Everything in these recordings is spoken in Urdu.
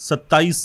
27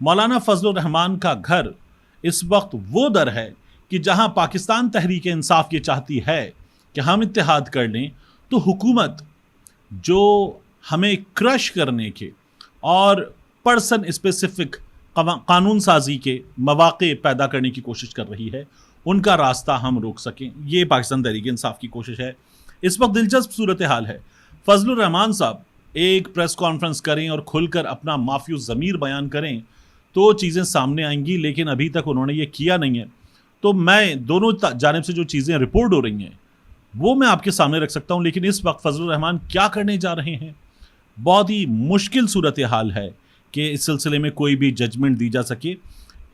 مولانا فضل الرحمان کا گھر اس وقت وہ در ہے کہ جہاں پاکستان تحریک انصاف یہ چاہتی ہے کہ ہم اتحاد کر لیں، تو حکومت جو ہمیں کرش کرنے کے اور پرسن اسپیسیفک قانون سازی کے مواقع پیدا کرنے کی کوشش کر رہی ہے، ان کا راستہ ہم روک سکیں، یہ پاکستان تحریک انصاف کی کوشش ہے۔ اس وقت دلچسپ صورتحال ہے، فضل الرحمان صاحب ایک پریس کانفرنس کریں اور کھل کر اپنا مافی الضمیر بیان کریں تو چیزیں سامنے آئیں گی، لیکن ابھی تک انہوں نے یہ کیا نہیں ہے۔ تو میں دونوں جانب سے جو چیزیں رپورٹ ہو رہی ہیں وہ میں آپ کے سامنے رکھ سکتا ہوں، لیکن اس وقت فضل الرحمان کیا کرنے جا رہے ہیں بہت ہی مشکل صورتحال ہے کہ اس سلسلے میں کوئی بھی ججمنٹ دی جا سکے۔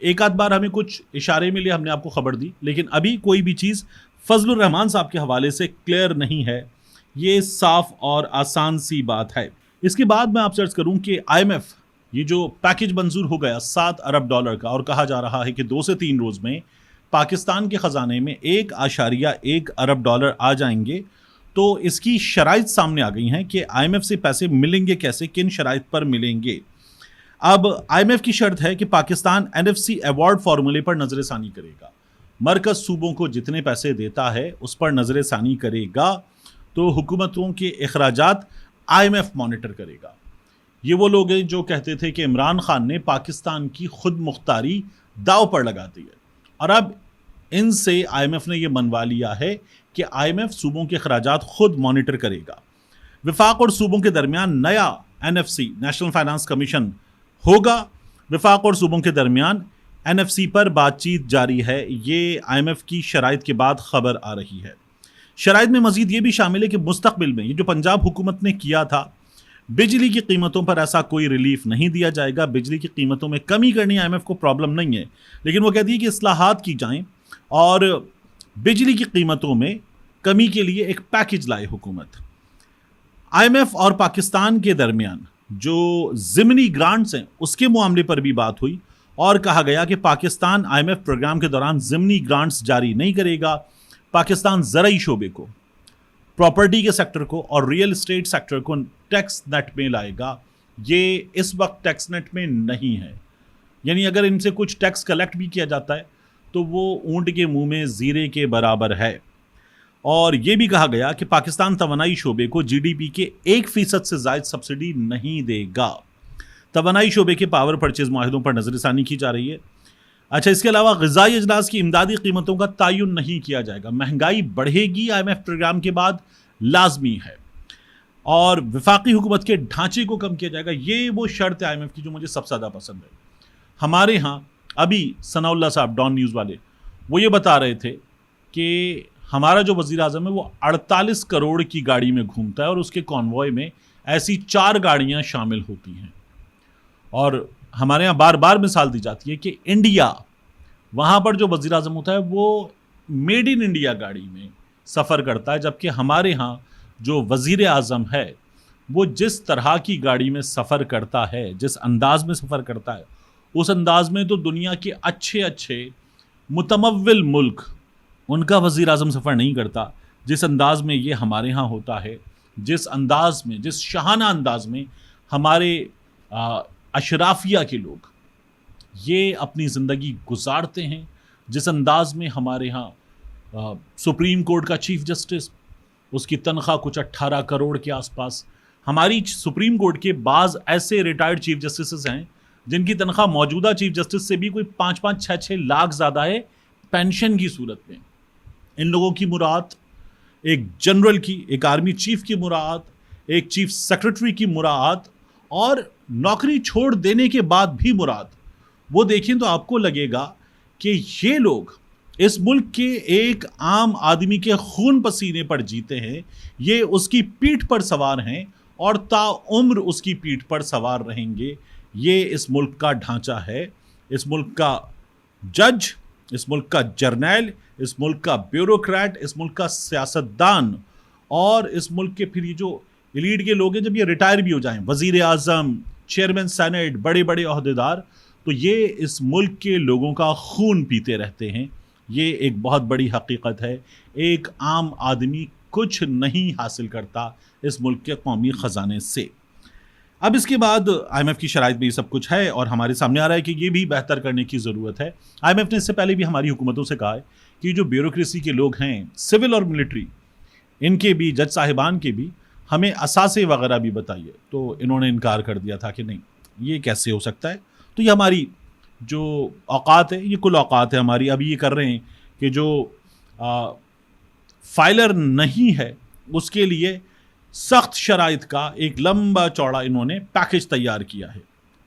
ایک آدھ بار ہمیں کچھ اشارے ملے، ہم نے آپ کو خبر دی، لیکن ابھی کوئی بھی چیز فضل الرحمان صاحب کے حوالے سے کلیئر نہیں ہے، یہ صاف اور آسان سی بات ہے۔ اس کے بعد میں آپ سے عرض کروں کہ IMF یہ جو پیکج منظور ہو گیا $7 ارب کا، اور کہا جا رہا ہے کہ 2 سے 3 روز میں پاکستان کے خزانے میں $1.1 ارب آ جائیں گے، تو اس کی شرائط سامنے آ گئی ہیں کہ IMF سے پیسے ملیں گے کیسے، کن شرائط پر ملیں گے۔ اب IMF کی شرط ہے کہ پاکستان NFC ایوارڈ فارمولے پر نظر ثانی کرے گا، مرکز صوبوں کو جتنے پیسے دیتا ہے اس پر نظر ثانی کرے گا، تو حکومتوں کے اخراجات IMF مانیٹر کرے گا۔ یہ وہ لوگ ہیں جو کہتے تھے کہ عمران خان نے پاکستان کی خود مختاری داؤ پر لگا دی ہے، اور اب ان سے IMF نے یہ منوا لیا ہے کہ IMF صوبوں کے اخراجات خود مانیٹر کرے گا۔ وفاق اور صوبوں کے درمیان نیا NFC نیشنل فائنانس کمیشن ہوگا، وفاق اور صوبوں کے درمیان NFC پر بات چیت جاری ہے، یہ IMF کی شرائط کے بعد خبر آ رہی ہے۔ شرائط میں مزید یہ بھی شامل ہے کہ مستقبل میں یہ جو پنجاب حکومت نے کیا تھا، بجلی کی قیمتوں پر ایسا کوئی ریلیف نہیں دیا جائے گا، بجلی کی قیمتوں میں کمی کرنی IMF کو پرابلم نہیں ہے، لیکن وہ کہتی ہے کہ اصلاحات کی جائیں اور بجلی کی قیمتوں میں کمی کے لیے ایک پیکج لائے حکومت۔ IMF اور پاکستان کے درمیان جو ضمنی گرانٹس ہیں اس کے معاملے پر بھی بات ہوئی، اور کہا گیا کہ پاکستان IMF پروگرام کے دوران ضمنی گرانٹس جاری نہیں کرے گا، پاکستان زرعی شعبے کو، پراپرٹی کے سیکٹر کو اور ریئل اسٹیٹ سیکٹر کو ٹیکس نیٹ میں لائے گا۔ یہ اس وقت ٹیکس نیٹ میں نہیں ہے، یعنی اگر ان سے کچھ ٹیکس کلیکٹ بھی کیا جاتا ہے تو وہ اونٹ کے منہ میں زیرے کے برابر ہے۔ اور یہ بھی کہا گیا کہ پاکستان توانائی شعبے کو GDP کے 1% سے زائد سبسڈی نہیں دے گا۔ توانائی شعبے کے پاور پرچیز معاہدوں پر نظر ثانی کی جا رہی ہے۔ اچھا، اس کے علاوہ غذائی اجناس کی امدادی قیمتوں کا تعین نہیں کیا جائے گا، مہنگائی بڑھے گی IMF پروگرام کے بعد لازمی ہے، اور وفاقی حکومت کے ڈھانچے کو کم کیا جائے گا۔ یہ وہ شرط ہے IMF کی جو مجھے سب سے زیادہ پسند ہے۔ ہمارے ہاں ابھی ثناء اللہ صاحب ڈان نیوز والے وہ یہ بتا رہے تھے کہ ہمارا جو وزیر اعظم ہے وہ 48 کروڑ کی گاڑی میں گھومتا ہے، اور اس کے کانوائے میں ایسی 4 گاڑیاں شامل ہوتی ہیں، اور ہمارے یہاں بار بار مثال دی جاتی ہے کہ انڈیا وہاں پر جو وزیر اعظم ہوتا ہے وہ میڈ ان انڈیا گاڑی میں سفر کرتا ہے، جبکہ ہمارے ہاں جو وزیر اعظم ہے وہ جس طرح کی گاڑی میں سفر کرتا ہے، جس انداز میں سفر کرتا ہے، اس انداز میں تو دنیا کے اچھے متمول ملک ان کا وزیر اعظم سفر نہیں کرتا جس انداز میں یہ ہمارے ہاں ہوتا ہے، جس انداز میں، جس شاہانہ انداز میں ہمارے اشرافیہ کے لوگ یہ اپنی زندگی گزارتے ہیں، جس انداز میں ہمارے ہاں سپریم کورٹ کا چیف جسٹس، اس کی تنخواہ کچھ 18 کروڑ کے آس پاس۔ ہماری سپریم کورٹ کے بعض ایسے ریٹائرڈ چیف جسٹسز ہیں جن کی تنخواہ موجودہ چیف جسٹس سے بھی کوئی 5-6 لاکھ زیادہ ہے پینشن کی صورت میں۔ ان لوگوں کی مراد ایک جنرل کی، ایک آرمی چیف کی مراد، ایک چیف سیکرٹری کی مراد، اور نوکری چھوڑ دینے کے بعد بھی مراد، وہ دیکھیں تو آپ کو لگے گا کہ یہ لوگ اس ملک کے ایک عام آدمی کے خون پسینے پر جیتے ہیں، یہ اس کی پیٹھ پر سوار ہیں اور تا عمر اس کی پیٹھ پر سوار رہیں گے۔ یہ اس ملک کا ڈھانچہ ہے، اس ملک کا جج، اس ملک کا جرنیل، اس ملک کا بیوروکریٹ، اس ملک کا سیاستدان، اور اس ملک کے پھر یہ جو ایلیٹ کے لوگ ہیں جب یہ ریٹائر بھی ہو جائیں، وزیر اعظم، چیئرمین سینٹ، بڑے بڑے عہدیدار، تو یہ اس ملک کے لوگوں کا خون پیتے رہتے ہیں۔ یہ ایک بہت بڑی حقیقت ہے۔ ایک عام آدمی کچھ نہیں حاصل کرتا اس ملک کے قومی خزانے سے۔ اب اس کے بعد IMF کی شرائط میں یہ سب کچھ ہے اور ہمارے سامنے آ رہا ہے کہ یہ بھی بہتر کرنے کی ضرورت ہے. IMF نے اس سے پہلے بھی ہماری حکومتوں سے کہا ہے کہ جو بیوروکریسی کے لوگ ہیں، سول اور ملٹری، ان کے بھی، جج صاحبان کے بھی ہمیں اثاثے وغیرہ بھی بتائیے. تو انہوں نے انکار کر دیا تھا کہ نہیں، یہ کیسے ہو سکتا ہے. تو یہ ہماری جو اوقات ہے، یہ کل اوقات ہے ہماری. ابھی یہ کر رہے ہیں کہ جو فائلر نہیں ہے اس کے لیے سخت شرائط کا ایک لمبا چوڑا انہوں نے پیکج تیار کیا ہے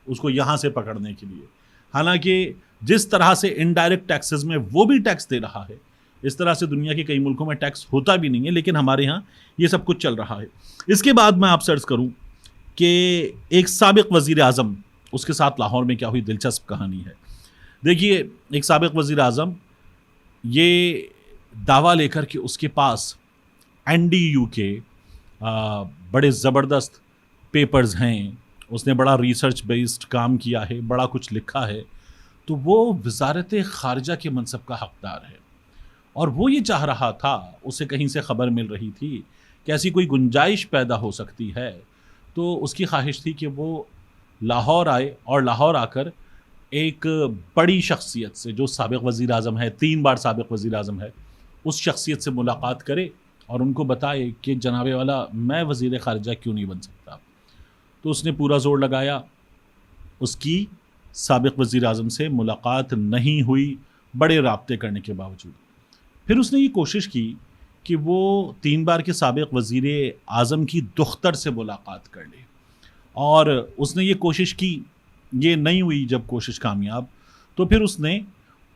اس کو یہاں سے پکڑنے کے لیے. حالانکہ جس طرح سے انڈائریکٹ ٹیکسز میں وہ بھی ٹیکس دے رہا ہے، اس طرح سے دنیا کے کئی ملکوں میں ٹیکس ہوتا بھی نہیں ہے، لیکن ہمارے ہاں یہ سب کچھ چل رہا ہے. اس کے بعد میں آپ سے عرض کروں کہ ایک سابق وزیر اعظم، اس کے ساتھ لاہور میں کیا ہوئی دلچسپ کہانی ہے. دیکھیے، ایک سابق وزیر اعظم یہ دعویٰ لے کر کہ اس کے پاس NDU کے بڑے زبردست پیپرز ہیں، اس نے بڑا ریسرچ بیسڈ کام کیا ہے، بڑا کچھ لکھا ہے، تو وہ وزارت خارجہ کے منصب کا حقدار ہے. اور وہ یہ چاہ رہا تھا، اسے کہیں سے خبر مل رہی تھی کہ ایسی کوئی گنجائش پیدا ہو سکتی ہے، تو اس کی خواہش تھی کہ وہ لاہور آئے اور لاہور آ کر ایک بڑی شخصیت سے، جو سابق وزیر اعظم ہے، 3 بار سابق وزیر اعظم ہے، اس شخصیت سے ملاقات کرے اور ان کو بتائے کہ جناب والا، میں وزیر خارجہ کیوں نہیں بن سکتا. تو اس نے پورا زور لگایا، اس کی سابق وزیر اعظم سے ملاقات نہیں ہوئی بڑے رابطے کرنے کے باوجود. پھر اس نے یہ کوشش کی کہ وہ 3 بار کے سابق وزیر اعظم کی دختر سے ملاقات کر لے، اور اس نے یہ کوشش کی، یہ نہیں ہوئی. جب کوشش کامیاب، تو پھر اس نے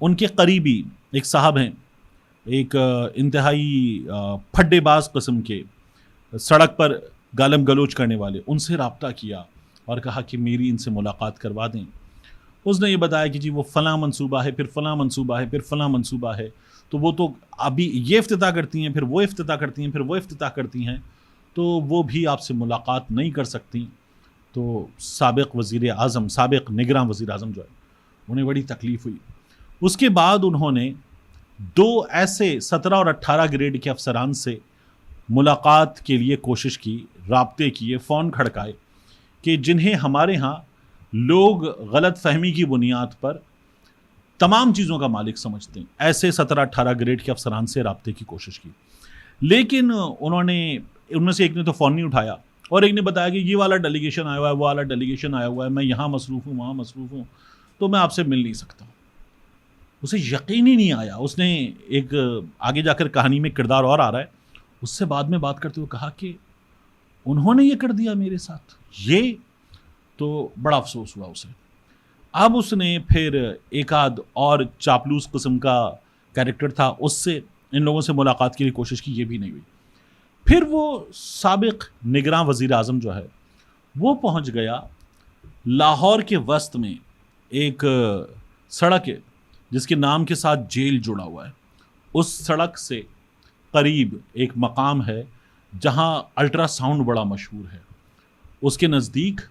ان کے قریبی ایک صاحب ہیں، ایک انتہائی پھڈے باز قسم کے، سڑک پر گالم گلوچ کرنے والے، ان سے رابطہ کیا اور کہا کہ میری ان سے ملاقات کروا دیں. اس نے یہ بتایا کہ جی وہ فلاں منصوبہ ہے، پھر فلاں منصوبہ ہے، پھر فلاں منصوبہ ہے. تو وہ تو ابھی یہ افتتاح کرتی ہیں، پھر وہ افتتاح کرتی ہیں، پھر وہ افتتاح کرتی ہیں، تو وہ بھی آپ سے ملاقات نہیں کر سکتی. تو سابق وزیر اعظم، سابق نگراں وزیر اعظم جو ہے، انہیں بڑی تکلیف ہوئی. اس کے بعد انہوں نے 2 ایسے 17 اور 18 گریڈ کے افسران سے ملاقات کے لیے کوشش کی، رابطے کیے، فون کھڑکائے، کہ جنہیں ہمارے ہاں لوگ غلط فہمی کی بنیاد پر تمام چیزوں کا مالک سمجھتے ہیں. ایسے 17-18 گریڈ کے افسران سے رابطے کی کوشش کی، لیکن ان میں سے ایک نے تو فون نہیں اٹھایا، اور ایک نے بتایا کہ یہ والا ڈیلیگیشن آیا ہوا ہے، وہ والا ڈیلیگیشن آیا ہوا ہے، میں یہاں مصروف ہوں، وہاں مصروف ہوں، تو میں آپ سے مل نہیں سکتا. اسے یقین ہی نہیں آیا. اس نے ایک آگے جا کر کہانی میں کردار اور آ رہا ہے، اس سے بعد میں بات کرتے ہوئے کہا کہ انہوں نے یہ کر دیا میرے ساتھ. یہ تو بڑا افسوس ہوا اسے. اب اس نے پھر ایک آدھ اور چاپلوس قسم کا کیریکٹر تھا، اس سے ان لوگوں سے ملاقات کے لیے کوشش کی، یہ بھی نہیں ہوئی. پھر وہ سابق نگراں وزیر اعظم جو ہے، وہ پہنچ گیا لاہور کے وسط میں ایک سڑک ہے جس کے نام کے ساتھ جیل جڑا ہوا ہے. اس سڑک سے قریب ایک مقام ہے جہاں الٹرا ساؤنڈ بڑا مشہور ہے. اس کے نزدیک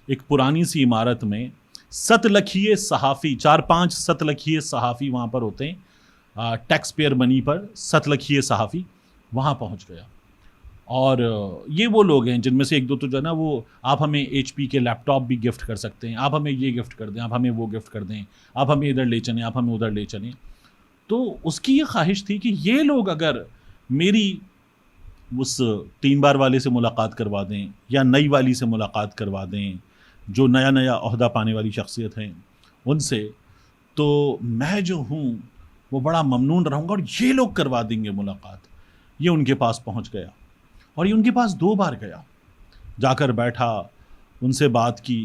ایک پرانی سی عمارت میں 7 لکھیے صحافی، 4-5 7 لکھیے صحافی وہاں پر ہوتے ہیں، ٹیکس پیئر منی پر 7 لکھیے صحافی وہاں پہنچ گیا. اور یہ وہ لوگ ہیں جن میں سے ایک دو تو جو ہے نا، وہ آپ ہمیں HP کے لیپ ٹاپ بھی گفٹ کر سکتے ہیں، آپ ہمیں یہ گفٹ کر دیں، آپ ہمیں وہ گفٹ کر دیں، آپ ہمیں ادھر لے چلیں، آپ ہمیں ادھر لے چلیں. تو اس کی یہ خواہش تھی کہ یہ لوگ اگر میری اس 3 بار والے سے ملاقات کروا دیں یا نئی والی سے ملاقات کروا دیں، جو نیا عہدہ پانے والی شخصیت ہیں ان سے، تو میں جو ہوں وہ بڑا ممنون رہوں گا اور یہ لوگ کروا دیں گے ملاقات. یہ ان کے پاس پہنچ گیا اور یہ ان کے پاس 2 بار گیا، جا کر بیٹھا، ان سے بات کی.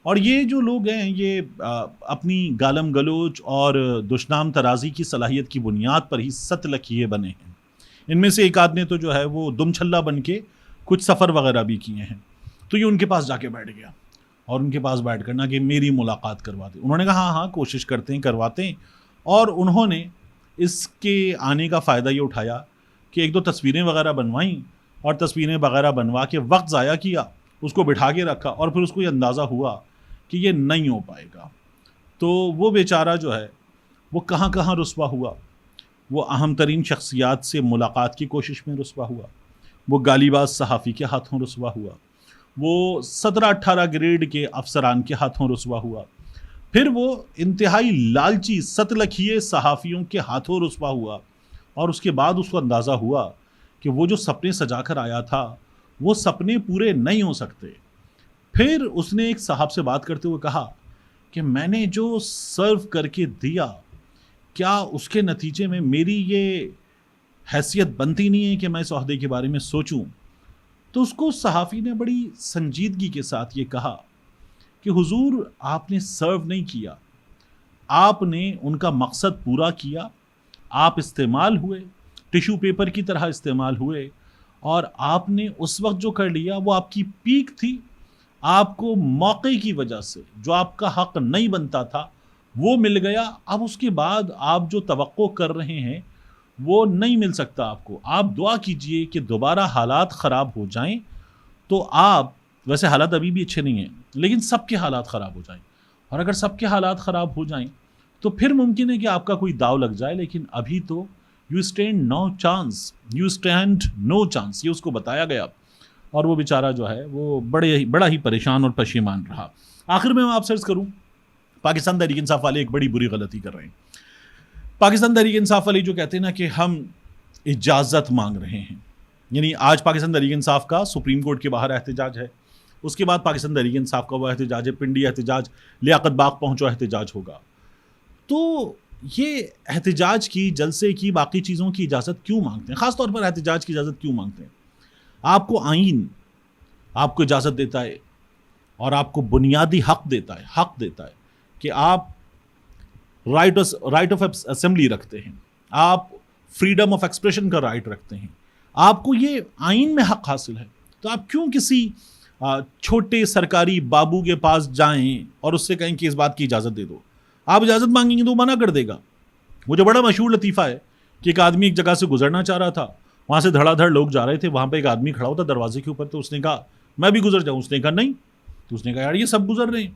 اور یہ جو لوگ ہیں یہ اپنی گالم گلوچ اور دشنام ترازی کی صلاحیت کی بنیاد پر ہی 7 لکھیے بنے ہیں. ان میں سے ایک آدمی تو جو ہے وہ دم چھلا بن کے کچھ سفر وغیرہ بھی کیے ہیں. تو یہ ان کے پاس جا کے بیٹھ گیا اور ان کے پاس بیٹھ کرنا کہ میری ملاقات کروا دیں. انہوں نے کہا ہاں کوشش کرتے ہیں، کرواتے ہیں. اور انہوں نے اس کے آنے کا فائدہ یہ اٹھایا کہ 1-2 تصویریں وغیرہ بنوائیں، اور تصویریں وغیرہ بنوا کے وقت ضائع کیا، اس کو بٹھا کے رکھا، اور پھر اس کو یہ اندازہ ہوا کہ یہ نہیں ہو پائے گا. تو وہ بیچارہ جو ہے وہ کہاں کہاں رسوا ہوا. وہ اہم ترین شخصیات سے ملاقات کی کوشش میں رسوا ہوا، وہ گالی باز صحافی کے ہاتھوں رسوا ہوا، وہ 17-18 گریڈ کے افسران کے ہاتھوں رسوا ہوا، پھر وہ انتہائی لالچی ستلکھیے صحافیوں کے ہاتھوں رسوا ہوا، اور اس کے بعد اس کو اندازہ ہوا کہ وہ جو سپنے سجا کر آیا تھا وہ سپنے پورے نہیں ہو سکتے۔ پھر اس نے ایک صاحب سے بات کرتے ہوئے کہا کہ میں نے جو سرو کر کے دیا، کیا اس کے نتیجے میں میری یہ حیثیت بنتی نہیں ہے کہ میں اس عہدے کے بارے میں سوچوں؟ تو اس کو صحافی نے بڑی سنجیدگی کے ساتھ یہ کہا کہ حضور، آپ نے سرو نہیں کیا، آپ نے ان کا مقصد پورا کیا، آپ استعمال ہوئے، ٹیشو پیپر کی طرح استعمال ہوئے، اور آپ نے اس وقت جو کر لیا وہ آپ کی پیک تھی۔ آپ کو موقع کی وجہ سے جو آپ کا حق نہیں بنتا تھا وہ مل گیا، اب اس کے بعد آپ جو توقع کر رہے ہیں وہ نہیں مل سکتا آپ کو۔ آپ دعا کیجئے کہ دوبارہ حالات خراب ہو جائیں تو آپ، ویسے حالات ابھی بھی اچھے نہیں ہیں لیکن سب کے حالات خراب ہو جائیں، اور اگر سب کے حالات خراب ہو جائیں تو پھر ممکن ہے کہ آپ کا کوئی داؤ لگ جائے، لیکن ابھی تو یو اسٹینڈ نو چانس، یہ اس کو بتایا گیا، اور وہ بیچارہ جو ہے وہ بڑا ہی پریشان اور پشیمان رہا۔ آخر میں آپ سے عرض کروں، پاکستان تحریک انصاف والے ایک بڑی غلطی کر رہے ہیں۔ پاکستان تحریک انصاف والے جو کہتے ہیں نا کہ ہم اجازت مانگ رہے ہیں، یعنی آج پاکستان تحریک انصاف کا سپریم کورٹ کے باہر احتجاج ہے، اس کے بعد پاکستان تحریک انصاف کا وہ احتجاج ہے، پنڈی احتجاج، لیاقت باغ پہنچو احتجاج ہوگا۔ تو یہ احتجاج کی، جلسے کی، باقی چیزوں کی اجازت کیوں مانگتے ہیں؟ خاص طور پر احتجاج کی اجازت کیوں مانگتے ہیں؟ آپ کو آئین آپ کو اجازت دیتا ہے اور آپ کو بنیادی حق دیتا ہے کہ آپ رائٹ آف اسمبلی رکھتے ہیں، آپ فریڈم آف ایکسپریشن کا رائٹ رکھتے ہیں، آپ کو یہ آئین میں حق حاصل ہے، تو آپ کیوں کسی چھوٹے سرکاری بابو کے پاس جائیں اور اس سے کہیں کہ اس بات کی اجازت دے دو؟ آپ اجازت مانگیں گے تو وہ منع کر دے گا۔ وہ جو بڑا مشہور لطیفہ ہے کہ ایک آدمی ایک جگہ سے گزرنا چاہ رہا تھا، وہاں سے دھڑا دھڑ لوگ جا رہے تھے، وہاں پہ ایک آدمی کھڑا ہوتا دروازے کے اوپر، تو اس نے کہا میں بھی گزر جاؤں، اس نے کہا نہیں، تو اس نے کہا یار یہ سب گزر رہے ہیں،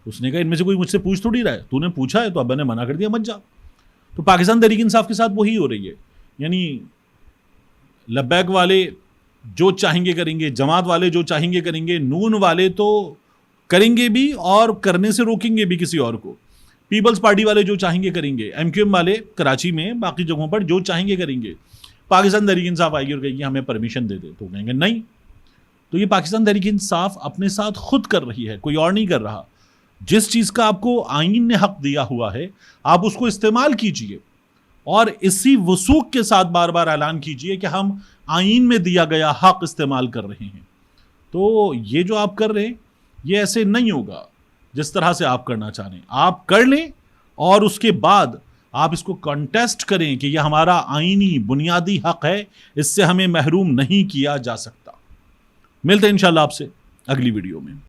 اس نے کہا ان میں سے کوئی مجھ سے پوچھ تھوڑی رہا ہے، تو نے پوچھا ہے تو اب میں نے منع کر دیا، مت جا۔ تو پاکستان تحریک انصاف کے ساتھ وہی ہو رہی ہے، یعنی لبیک والے جو چاہیں گے کریں گے، جماعت والے جو چاہیں گے کریں گے، نون والے تو کریں گے بھی اور کرنے سے روکیں گے بھی کسی اور کو، پیپلز پارٹی والے جو چاہیں گے کریں گے، ایم کیو ایم والے کراچی میں باقی جگہوں پر جو چاہیں گے کریں گے۔ پاکستان تحریک انصاف آئے گی اور کہے گی ہمیں پرمیشن دے دے، تو کہیں گے نہیں۔ تو یہ پاکستان تحریک انصاف اپنے ساتھ خود کر رہی ہے، کوئی اور نہیں کر رہا۔ جس چیز کا آپ کو آئین نے حق دیا ہوا ہے آپ اس کو استعمال کیجئے، اور اسی وثوق کے ساتھ بار بار اعلان کیجئے کہ ہم آئین میں دیا گیا حق استعمال کر رہے ہیں۔ تو یہ جو آپ کر رہے ہیں یہ ایسے نہیں ہوگا جس طرح سے آپ کرنا چاہ رہے ہیں۔ آپ کر لیں اور اس کے بعد آپ اس کو کنٹیسٹ کریں کہ یہ ہمارا آئینی بنیادی حق ہے، اس سے ہمیں محروم نہیں کیا جا سکتا۔ ملتے ہیں انشاءاللہ آپ سے اگلی ویڈیو میں۔